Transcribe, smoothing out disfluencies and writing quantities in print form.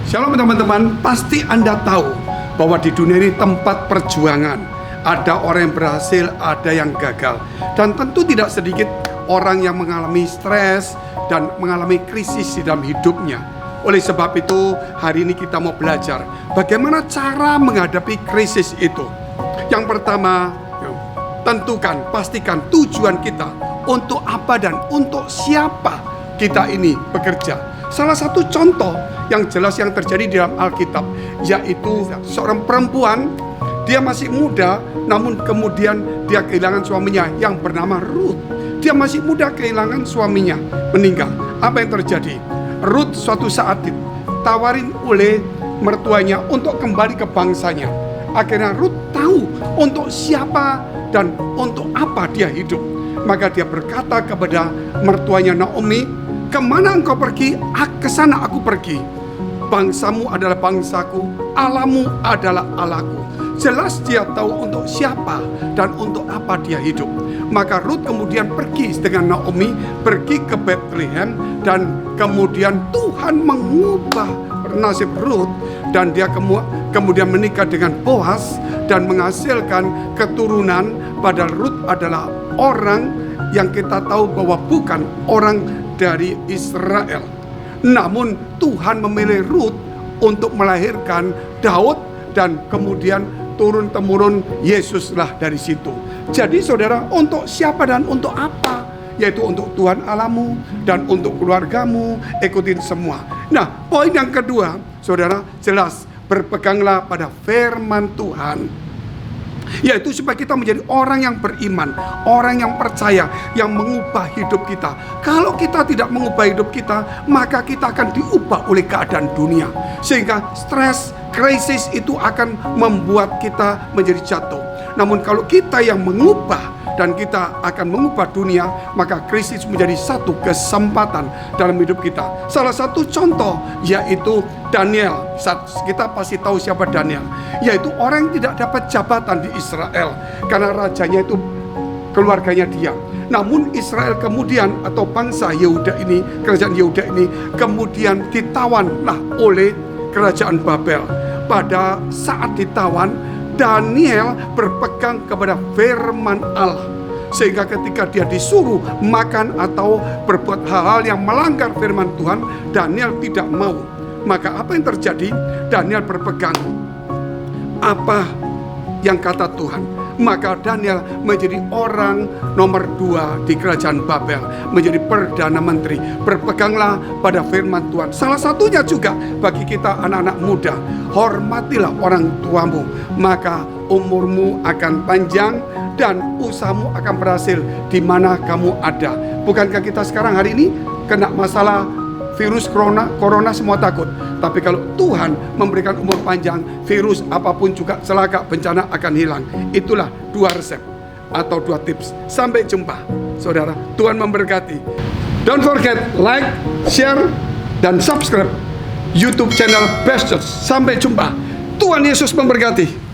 Shalom teman-teman, pasti Anda tahu bahwa di dunia ini tempat perjuangan. Ada orang yang berhasil, ada yang gagal. Dan tentu tidak sedikit orang yang mengalami stres dan mengalami krisis di dalam hidupnya. Oleh sebab itu, hari ini kita mau belajar bagaimana cara menghadapi krisis itu. Yang pertama, tentukan, pastikan tujuan kita untuk apa dan untuk siapa kita ini bekerja. Salah satu contoh yang jelas yang terjadi di dalam Alkitab, yaitu seorang perempuan, dia masih muda, namun kemudian dia kehilangan suaminya yang bernama Ruth. Dia masih muda kehilangan suaminya, meninggal. Apa yang terjadi? Ruth suatu saat ditawarin oleh mertuanya untuk kembali ke bangsanya. Akhirnya Ruth tahu untuk siapa dan untuk apa dia hidup. Maka dia berkata kepada mertuanya Naomi, "Kemana engkau pergi? Ke sana aku pergi. Bangsamu adalah bangsaku, Allahmu adalah Allahku." Jelas dia tahu untuk siapa dan untuk apa dia hidup. Maka Ruth kemudian pergi dengan Naomi, pergi ke Bethlehem, dan kemudian Tuhan mengubah nasib Ruth, dan dia kemudian menikah dengan Boaz dan menghasilkan keturunan. Padahal Ruth adalah orang yang kita tahu bahwa bukan orang dari Israel. Namun Tuhan memilih Ruth untuk melahirkan Daud, dan kemudian turun-temurun Yesuslah dari situ. Jadi saudara, untuk siapa dan untuk apa? Yaitu untuk Tuhan Allahmu dan untuk keluargamu. Ikutin semua. Nah, poin yang kedua, saudara, jelas berpeganglah pada firman Tuhan, yaitu supaya kita menjadi orang yang beriman, orang yang percaya, yang mengubah hidup kita. Kalau kita tidak mengubah hidup kita, maka kita akan diubah oleh keadaan dunia, sehingga stres, krisis itu akan membuat kita menjadi jatuh. Namun kalau kita yang mengubah dan kita akan mengubah dunia, maka krisis menjadi satu kesempatan dalam hidup kita. Salah satu contoh yaitu Daniel. Kita pasti tahu siapa Daniel, yaitu orang yang tidak dapat jabatan di Israel karena rajanya itu keluarganya dia. Namun Israel kemudian, atau bangsa Yehuda ini, kerajaan Yehuda ini kemudian ditawan oleh kerajaan Babel. Pada saat ditawan, Daniel berpegang kepada firman Allah, sehingga ketika dia disuruh makan atau berbuat hal-hal yang melanggar firman Tuhan, Daniel tidak mau. Maka apa yang terjadi? Daniel berpegang apa yang kata Tuhan. Maka Daniel menjadi orang nomor 2 di kerajaan Babel, menjadi perdana menteri. Berpeganglah pada firman Tuhan. Salah satunya juga bagi kita anak-anak muda, hormatilah orang tuamu, maka umurmu akan panjang dan usahamu akan berhasil di mana kamu ada. Bukankah kita sekarang hari ini kena masalah virus corona semua takut. Tapi kalau Tuhan memberikan umur panjang, virus apapun juga celaka, bencana akan hilang. Itulah 2 resep atau 2 tips. Sampai jumpa saudara, Tuhan memberkati. Don't forget like, share, dan subscribe YouTube channel Best Church. Sampai jumpa, Tuhan Yesus memberkati.